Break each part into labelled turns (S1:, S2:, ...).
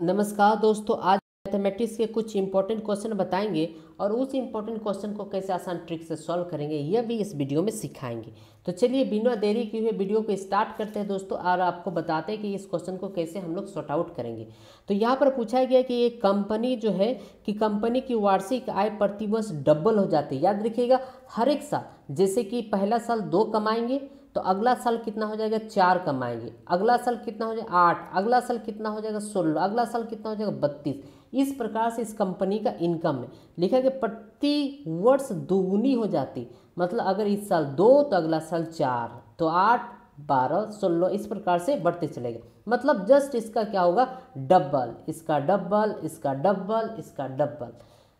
S1: नमस्कार दोस्तों, आज मैथमेटिक्स के कुछ इंपॉर्टेंट क्वेश्चन बताएंगे और उस इंपॉर्टेंट क्वेश्चन को कैसे आसान ट्रिक से सॉल्व करेंगे यह भी इस वीडियो में सिखाएंगे। तो चलिए बिना देरी किए हुए वीडियो को स्टार्ट करते हैं दोस्तों, और आपको बताते हैं कि इस क्वेश्चन को कैसे हम लोग सॉर्ट आउट करेंगे। तो यहाँ पर पूछा गया कि एक कंपनी जो है कि कंपनी की वार्षिक आय प्रतिवर्ष डबल हो जाती है। याद रखिएगा, हर एक साल, जैसे कि पहला साल 2 कमाएंगे तो अगला साल कितना हो जाएगा 4 कमाएंगे, अगला साल कितना हो जाएगा 8, अगला साल कितना हो जाएगा 16, अगला साल कितना हो जाएगा 32। इस प्रकार से इस कंपनी का इनकम में लिखा गया प्रति वर्ष दोगुनी हो जाती। मतलब अगर इस साल 2 तो अगला साल 4, तो 8, 12, 16 इस प्रकार से बढ़ते चलेगा। मतलब जस्ट इसका क्या होगा, डबल, इसका डबल, इसका डबल, इसका डबल।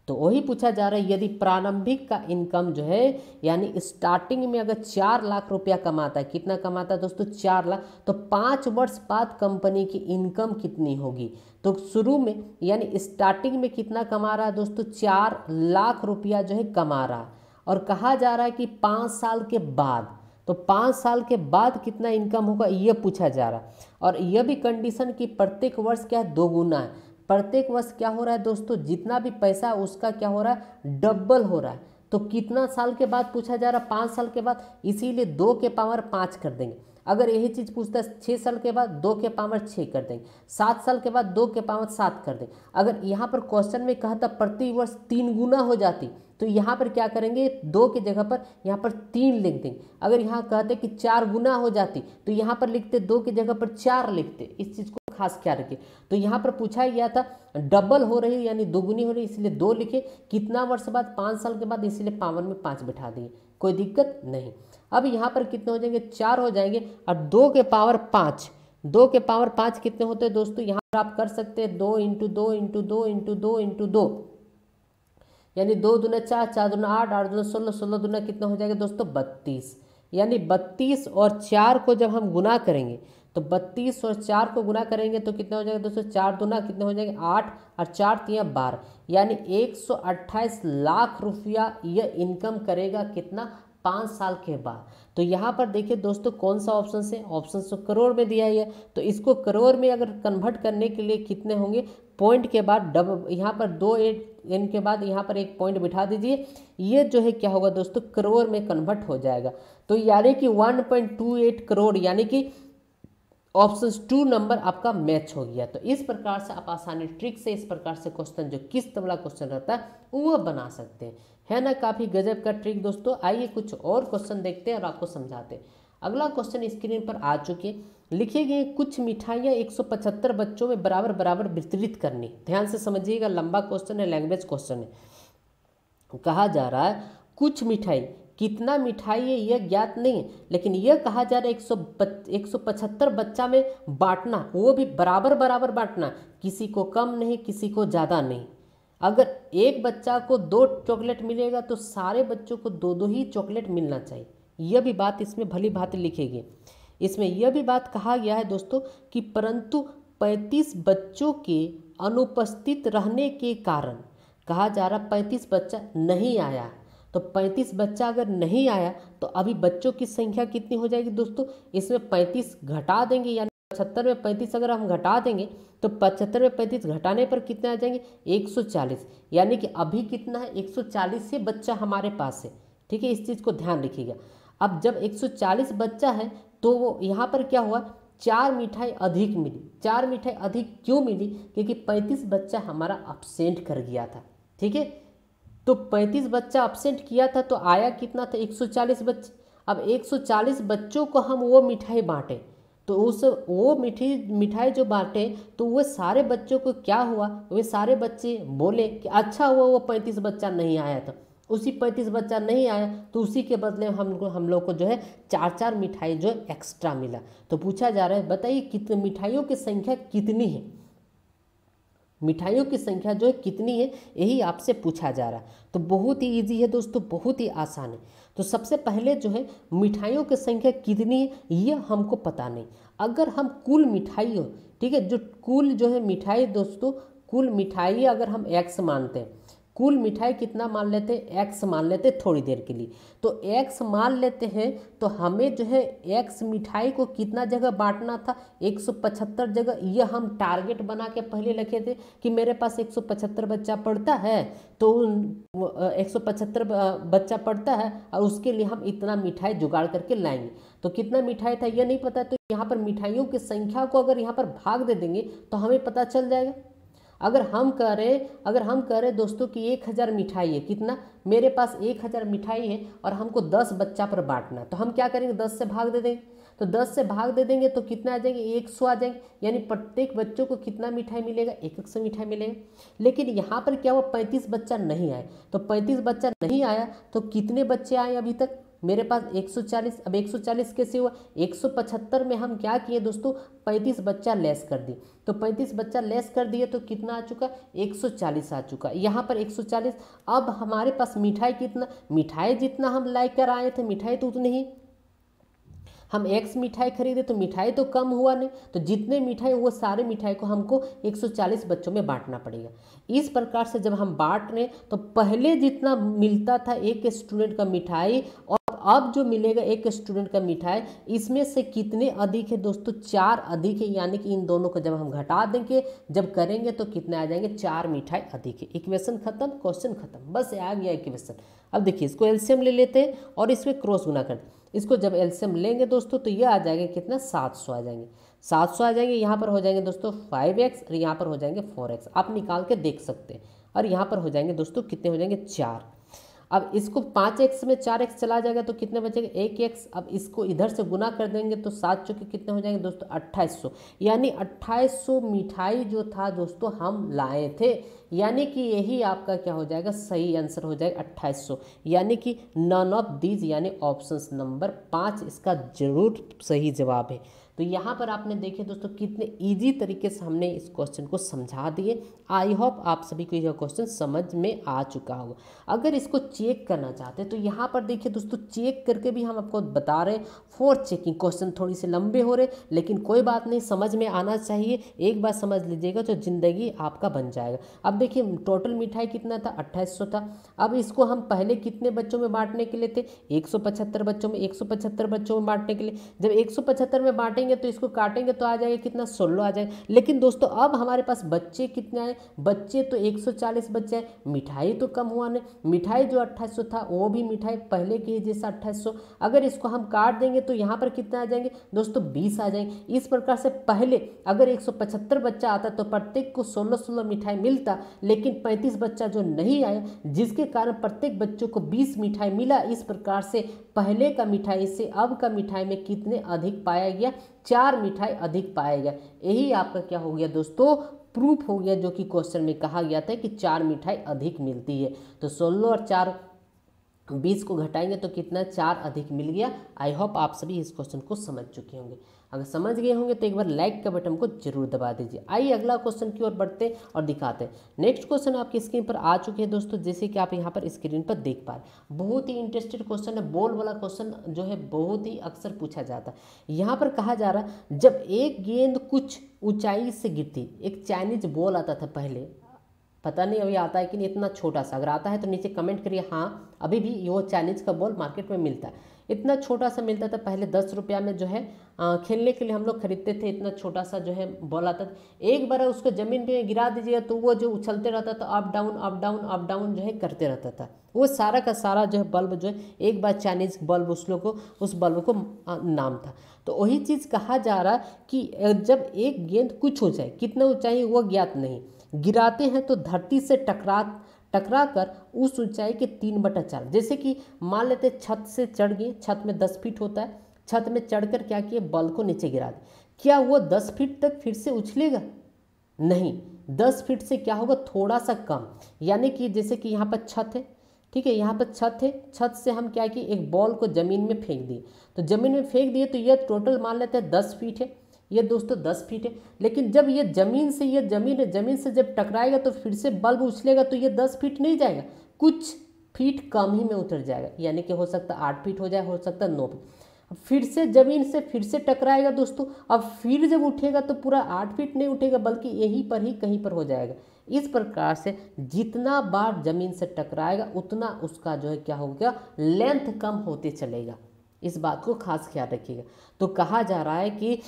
S1: तो वही पूछा जा रहा है, यदि प्रारंभिक का इनकम जो है यानी स्टार्टिंग में अगर 4 लाख रुपया कमाता है, कितना कमाता है दोस्तों 4 लाख, तो 5 वर्ष बाद कंपनी की इनकम कितनी होगी। तो शुरू में यानी स्टार्टिंग में कितना कमा रहा है दोस्तों 4 लाख रुपया जो है कमा रहा है, और कहा जा रहा है कि 5 साल के बाद, तो 5 साल के बाद कितना इनकम होगा ये पूछा जा रहा है। और यह भी कंडीशन कि प्रत्येक वर्ष क्या है, दोगुना है। प्रत्येक वर्ष क्या हो रहा है दोस्तों, जितना भी पैसा है उसका क्या हो रहा है, डबल हो रहा है। तो कितना साल के बाद पूछा जा रहा है, 5 साल के बाद, इसीलिए 2 के पावर 5 कर देंगे। अगर यही चीज़ पूछता है 6 साल के बाद, 2 के पावर 6 कर देंगे। 7 साल के बाद 2 के पावर 7 कर देंगे। अगर यहाँ पर क्वेश्चन में कहा था प्रति वर्ष 3 गुना हो जाती, तो यहाँ पर क्या करेंगे, 2 की जगह पर यहाँ पर 3 लिख देंगे। अगर यहाँ कहते कि 4 गुना हो जाती, तो यहाँ पर लिखते 2 की जगह पर 4 लिखते। इस चीज़ को खास ख्याल रखिए। तो यहाँ पर पूछा गया था डबल हो रही यानी दोगुनी हो रही, इसलिए 2 लिखे। कितना वर्ष बाद, 5 साल के बाद, इसलिए पावर में 5 बिठा दिए, कोई दिक्कत नहीं। अब यहाँ पर कितने हो जाएंगे, 4 हो जाएंगे, और 2 के पावर 5, 2 के पावर 5 कितने होते हैं दोस्तों, यहाँ पर आप कर सकते हैं 2 × 2 × 2 × 2 × 2, यानी 2 दूना 4, 4 दूना 8, 8 दूना 16, 16 दूना कितना हो जाएगा दोस्तों 32। यानी 32 और 4 को जब हम गुना करेंगे तो 32 और 4 को गुना करेंगे तो कितना हो जाएगा दोस्तों, 4 दूना कितने हो जाएंगे 8, और 4 तिया 12, यानी 128 लाख रुपया यह इनकम करेगा कितना, 5 साल के बाद। तो यहाँ पर देखिए दोस्तों कौन सा ऑप्शन है, ऑप्शन तो करोड़ में दिया है, तो इसको करोड़ में अगर कन्वर्ट करने के लिए कितने होंगे, पॉइंट के बाद डबल, यहाँ पर 2 एन के बाद यहाँ पर एक पॉइंट बिठा दीजिए। ये जो है क्या होगा दोस्तों, करोड़ में कन्वर्ट हो जाएगा। तो यानी कि 1.28 करोड़, यानी कि ऑप्शन 2 नंबर आपका मैच हो गया। तो इस प्रकार से आप आसानी ट्रिक से इस प्रकार से क्वेश्चन जो किस्त वाला क्वेश्चन रहता है वो बना सकते हैं, है ना। काफ़ी गजब का ट्रिक दोस्तों। आइए कुछ और क्वेश्चन देखते हैं और आपको समझाते हैं। अगला क्वेश्चन स्क्रीन पर आ चुके हैं। लिखे गए कुछ मिठाइयाँ 175 बच्चों में बराबर बराबर वितरित करनी। ध्यान से समझिएगा, लंबा क्वेश्चन है, लैंग्वेज क्वेश्चन है। कहा जा रहा है कुछ मिठाई, कितना मिठाई है यह ज्ञात नहीं है, लेकिन यह कहा जा रहा है 175 बच्चा में बांटना, वो भी बराबर बराबर बांटना, किसी को कम नहीं किसी को ज़्यादा नहीं। अगर एक बच्चा को 2 चॉकलेट मिलेगा तो सारे बच्चों को 2-2 ही चॉकलेट मिलना चाहिए। यह भी बात इसमें भली भांति लिखेगी। इसमें यह भी बात कहा गया है दोस्तों कि परंतु 35 बच्चों के अनुपस्थित रहने के कारण, कहा जा रहा 35 बच्चा नहीं आया, तो 35 बच्चा अगर नहीं आया तो अभी बच्चों की संख्या कितनी हो जाएगी दोस्तों, इसमें 35 घटा देंगे, यानी 75 में 35 अगर हम घटा देंगे तो 75 में 35 घटाने पर कितने आ जाएंगे 140, यानी कि अभी कितना है 140 से बच्चा हमारे पास है। ठीक है, इस चीज़ को ध्यान रखिएगा। अब जब 140 बच्चा है तो वो यहाँ पर क्या हुआ, 4 मिठाई अधिक मिली। 4 मिठाई अधिक क्यों मिली, क्योंकि 35 बच्चा हमारा अब्सेंट कर गया था। ठीक है, तो 35 बच्चा अब्सेंट किया था तो आया कितना था 140 बच्चे। अब 140 बच्चों को हम वो मिठाई बांटे, तो उस वो मिठाई जो बांटे तो वो सारे बच्चों को क्या हुआ, वे सारे बच्चे बोले कि अच्छा हुआ वो 35 बच्चा नहीं आया था। उसी 35 बच्चा नहीं आया तो उसी के बदले हम लोग को जो है 4-4 मिठाई जो है एक्स्ट्रा मिला। तो पूछा जा रहा है बताइए कितने मिठाइयों की संख्या कितनी है, मिठाइयों की संख्या जो है कितनी है, यही आपसे पूछा जा रहा है। तो बहुत ही इजी है दोस्तों, बहुत ही आसान है। तो सबसे पहले जो है मिठाइयों की संख्या कितनी है ये हमको पता नहीं। अगर हम कुल मिठाई हो, ठीक है, जो कुल जो है मिठाई दोस्तों, कुल मिठाई अगर हम x मानते हैं, कुल मिठाई कितना मान लेते हैं, x मान लेते हैं थोड़ी देर के लिए। तो x मान लेते हैं, तो हमें जो है x मिठाई को कितना जगह बांटना था, 175 जगह। यह हम टारगेट बना के पहले लिखे थे कि मेरे पास 175 बच्चा पढ़ता है, तो 175 बच्चा पढ़ता है और उसके लिए हम इतना मिठाई जुगाड़ करके लाएंगे। तो कितना मिठाई था यह नहीं पता, तो यहाँ पर मिठाइयों की संख्या को अगर यहाँ पर भाग दे देंगे तो हमें पता चल जाएगा। अगर हम कह रहे दोस्तों कि 1000 मिठाई है, कितना, मेरे पास 1000 मिठाई है और हमको 10 बच्चा पर बांटना है, तो हम क्या करेंगे, 10 से भाग दे देंगे। तो 10 से भाग दे देंगे तो कितना आ जाएंगे, 100 आ जाएंगे। यानी प्रत्येक बच्चों को कितना मिठाई मिलेगा, 100 मिठाई मिलेगा। लेकिन यहाँ पर क्या हुआ, 35 बच्चा नहीं आया। तो 35 बच्चा नहीं आया तो कितने बच्चे आए अभी तक, मेरे पास 140। अब 140 कैसे हुआ, 175 में हम क्या किए दोस्तों, 35 बच्चा लेस कर दिए। तो 35 बच्चा लेस कर दिए तो कितना आ चुका, 140 आ चुका। यहाँ पर 140। अब हमारे पास मिठाई कितना, मिठाई जितना हम लेकर आए थे मिठाई तो उतनी ही, हम x मिठाई खरीदे तो मिठाई तो कम हुआ नहीं। तो जितने मिठाई वो सारे मिठाई को हमको 140 बच्चों में बांटना पड़ेगा। इस प्रकार से जब हम बांट रहे तो पहले जितना मिलता था एक स्टूडेंट का मिठाई और अब जो मिलेगा एक स्टूडेंट का मिठाई, इसमें से कितने अधिक है दोस्तों, 4 अधिक है। यानी कि इन दोनों को जब हम घटा देंगे, जब करेंगे तो कितने आ जाएंगे, 4 मिठाई अधिक है। इक्वेशन खत्म, क्वेश्चन खत्म, बस आ गया इक्वेशन। अब देखिए इसको एलसीएम ले लेते हैं और इसमें क्रॉस गुना करते हैं। इसको जब एलसीएम लेंगे दोस्तों तो ये आ जाएगा कितना, 700 आ जाएंगे। 700 आ जाएंगे, यहाँ पर हो जाएंगे दोस्तों 5x और यहाँ पर हो जाएंगे 4x। आप निकाल के देख सकते हैं। और यहाँ पर हो जाएंगे दोस्तों कितने हो जाएंगे, 4। अब इसको 5x में 4x चला जाएगा तो कितने बचेंगे, 1x। अब इसको इधर से गुना कर देंगे तो 7 चौके कितने हो जाएंगे दोस्तों, 2800। यानी 2800 मिठाई जो था दोस्तों हम लाए थे। यानी कि यही आपका क्या हो जाएगा, सही आंसर हो जाएगा 2800। यानी कि नन ऑफ दीज, यानी ऑप्शन नंबर 5 इसका जरूर सही जवाब है। तो यहाँ पर आपने देखे दोस्तों कितने इजी तरीके से हमने इस क्वेश्चन को समझा दिए। आई होप आप सभी को यह क्वेश्चन समझ में आ चुका होगा। अगर इसको चेक करना चाहते हैं तो यहाँ पर देखिए दोस्तों, चेक करके भी हम आपको बता रहे हैं फॉर चेकिंग। क्वेश्चन थोड़ी से लंबे हो रहे, लेकिन कोई बात नहीं, समझ में आना चाहिए। एक बार समझ लीजिएगा तो जिंदगी आपका बन जाएगा। अब देखिए टोटल मिठाई कितना था, 2800 था। अब इसको हम पहले कितने बच्चों में बांटने के लिए थे, 175 बच्चों में। 175 बच्चों में बांटने के लिए जब 175 में बांटेंगे तो इसको काटेंगे तो आ जाएगा कितना, 16 आ जाएगा। लेकिन दोस्तों अब हमारे पास बच्चे कितने आए, बच्चे तो 140 बच्चे आए, मिठाई तो कम हुआ नहीं। मिठाई जो 2800 था वो भी मिठाई पहले के जैसा 2800। अगर इसको हम काट देंगे तो यहाँ पर कितना आ जाएंगे दोस्तों, 20 आ जाएंगे। इस प्रकार से पहले अगर 175 बच्चा आता तो प्रत्येक को 16-16 मिठाई मिलता, लेकिन 35 बच्चा जो नहीं आया जिसके कारण प्रत्येक बच्चों को 20 मिठाई मिला। इस प्रकार से पहले का मिठाई से अब का मिठाई में कितने अधिक पाया गया, 4 मिठाई अधिक पाया गया। यही आपका क्या हो गया दोस्तों, प्रूफ हो गया, जो कि क्वेश्चन में कहा गया था कि 4 मिठाई अधिक मिलती है। तो 16 और 4 20 को घटाएंगे तो कितना, 4 अधिक मिल गया। आई होप आप सभी इस क्वेश्चन को समझ चुके होंगे। अगर समझ गए होंगे तो एक बार लाइक का बटन को जरूर दबा दीजिए। आइए अगला क्वेश्चन की ओर बढ़ते हैं और दिखाते हैं। नेक्स्ट क्वेश्चन आपकी स्क्रीन पर आ चुके हैं दोस्तों, जैसे कि आप यहाँ पर स्क्रीन पर देख पा रहे हैं। बहुत ही इंटरेस्टेड क्वेश्चन है, बॉल वाला क्वेश्चन जो है बहुत ही अक्सर पूछा जाता है। यहाँ पर कहा जा रहा है जब एक गेंद कुछ ऊंचाई से गिरती, एक चाइनीज बॉल आता था पहले, पता नहीं अभी आता है कि नहीं, इतना छोटा सा। अगर आता है तो नीचे कमेंट करिए हाँ, अभी भी वो चाइनीज का बॉल मार्केट में मिलता है। इतना छोटा सा मिलता था पहले, 10 रुपया में जो है खेलने के लिए हम लोग खरीदते थे। इतना छोटा सा जो है बॉल आता था। एक बार उसको ज़मीन पे गिरा दीजिएगा तो वो जो उछलते रहता था, up down up down up down जो है करते रहता था। वो सारा का सारा जो है बल्ब जो है, एक बार चाइनीज बल्ब उस बल्ब को नाम था। तो वही चीज़ कहा जा रहा कि जब एक गेंद कुछ ऊंचाई, कितना ऊंचाई वो ज्ञात नहीं, गिराते हैं तो धरती से टकरा कर उस ऊंचाई के 3/4, जैसे कि मान लेते छत से चढ़ गए, छत में 10 फीट होता है, छत में चढ़कर क्या किए, बल को नीचे गिरा दे। क्या वो 10 फीट तक फिर से उछलेगा? नहीं, 10 फीट से क्या होगा, थोड़ा सा कम। यानी कि जैसे कि यहाँ पर छत है, ठीक है, यहाँ पर छत है, छत से हम क्या किए, एक बॉल को ज़मीन में फेंक दिए। तो ज़मीन में फेंक दिए तो यह टोटल मान लेते हैं 10 फीट है, ये दोस्तों 10 फीट है। लेकिन जब ये ज़मीन से जब टकराएगा तो फिर से बल्ब उछलेगा तो ये 10 फीट नहीं जाएगा, कुछ फीट कम ही में उतर जाएगा। यानी कि हो सकता है 8 फीट हो जाए, हो सकता है 9 फीट। फिर से ज़मीन से फिर से टकराएगा दोस्तों। अब फिर जब उठेगा तो पूरा 8 फीट नहीं उठेगा, बल्कि यहीं पर ही कहीं पर हो जाएगा। इस प्रकार से जितना बार ज़मीन से टकराएगा उतना उसका जो है क्या होगा, लेंथ कम होते चलेगा। इस बात को खास ख्याल रखिएगा। तो कहा जा रहा है कि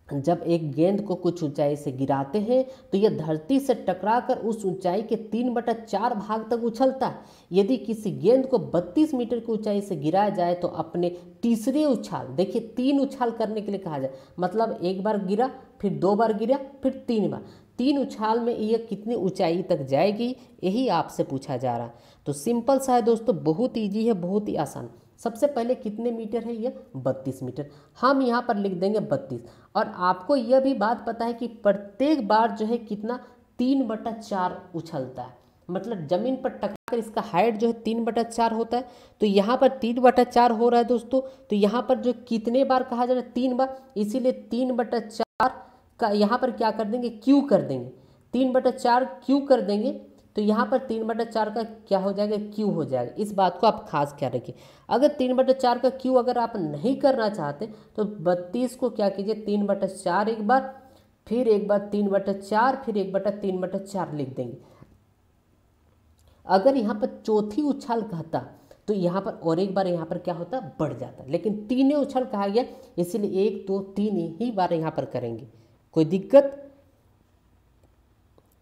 S1: जब एक गेंद को कुछ ऊंचाई से गिराते हैं तो यह धरती से टकराकर उस ऊंचाई के 3/4 भाग तक उछलता है। यदि किसी गेंद को 32 मीटर की ऊंचाई से गिराया जाए तो अपने तीसरे उछाल, देखिए 3 उछाल करने के लिए कहा जाए, मतलब एक बार गिरा, फिर 2 बार गिरा, फिर 3 बार, 3 उछाल में यह कितनी ऊंचाई तक जाएगी, यही आपसे पूछा जा रहा है। तो सिंपल सा है दोस्तों, बहुत ईजी है, बहुत ही आसान। सबसे पहले कितने मीटर है, ये 32 मीटर। हम यहाँ पर लिख देंगे 32। और आपको यह भी बात पता है कि प्रत्येक बार जो है कितना, 3/4 उछलता है। मतलब जमीन पर टकराकर इसका हाइट जो है 3/4 होता है। तो यहाँ पर 3/4 हो रहा है दोस्तों। तो यहाँ पर जो कितने बार कहा जा रहा है, 3 बार, इसीलिए 3/4 का यहाँ पर क्या कर देंगे, क्यू कर देंगे। 3/4 क्यू कर देंगे तो यहाँ पर 3/4 का क्या हो जाएगा, क्यू हो जाएगा। इस बात को आप खास ख्याल रखिए। अगर 3/4 का क्यू अगर आप नहीं करना चाहते तो 32 को क्या कीजिए, 3/4 एक बार, फिर एक बार 3/4, फिर एक बार 3/4 लिख देंगे। अगर यहाँ पर चौथी उछाल कहता तो यहाँ पर और एक बार यहाँ पर क्या होता, बढ़ जाता, लेकिन तीनों उछाल कहा गया, इसीलिए 1 2 3 ही बार यहाँ पर करेंगे। कोई दिक्कत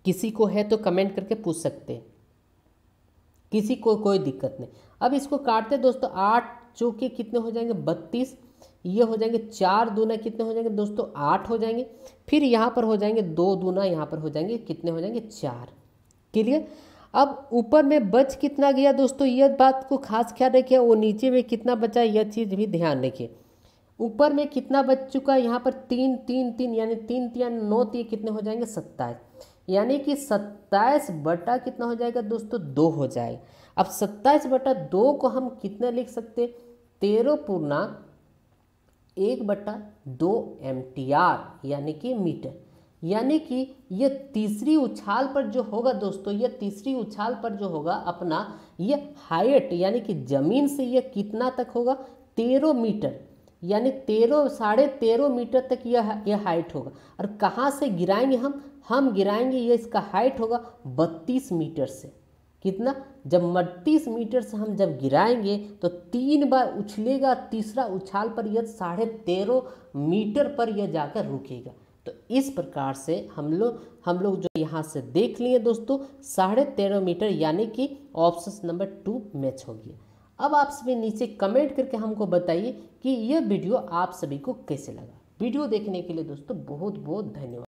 S1: किसी को है तो कमेंट करके पूछ सकते हैं, किसी को कोई दिक्कत नहीं। अब इसको काटते दोस्तों, 8 चौके कितने हो जाएंगे, 32, ये हो जाएंगे 4 दूना कितने हो जाएंगे दोस्तों, 8 हो जाएंगे। फिर यहाँ पर हो जाएंगे 2 दूना, यहाँ पर हो जाएंगे कितने हो जाएंगे, 4। क्लियर। अब ऊपर में बच कितना गया दोस्तों, यह बात को खास ख्याल रखिए। वो नीचे में कितना बचा, यह चीज़ भी ध्यान रखिए। ऊपर में कितना बच चुका है, यहाँ पर 3 3 3, यानी 3 3 9 3 कितने हो जाएंगे, 27, यानी कि 27 बटा कितना हो जाएगा दोस्तों, 2 हो जाएगा। अब 27/2 को हम कितने लिख सकते, 13/1/2 एम्पियर, यानी कि मीटर। यानी कि ये तीसरी उछाल पर जो होगा दोस्तों, ये तीसरी उछाल पर जो होगा अपना ये हाइट, यानी कि जमीन से ये कितना तक होगा, 13 मीटर, यानी 13.5 मीटर तक यह हाइट होगा। और कहाँ से गिराएंगे हम गिराएंगे, ये इसका हाइट होगा 32 मीटर से। कितना, जब 32 मीटर से हम जब गिराएंगे तो 3 बार उछलेगा, तीसरा उछाल पर यह 13.5 मीटर पर यह जाकर रुकेगा। तो इस प्रकार से हम लोग जो यहाँ से देख लिए दोस्तों, 13.5 मीटर, यानी कि ऑप्शन नंबर 2 मैच हो गया। अब आप सभी नीचे कमेंट करके हमको बताइए कि यह वीडियो आप सभी को कैसे लगा। वीडियो देखने के लिए दोस्तों बहुत बहुत धन्यवाद।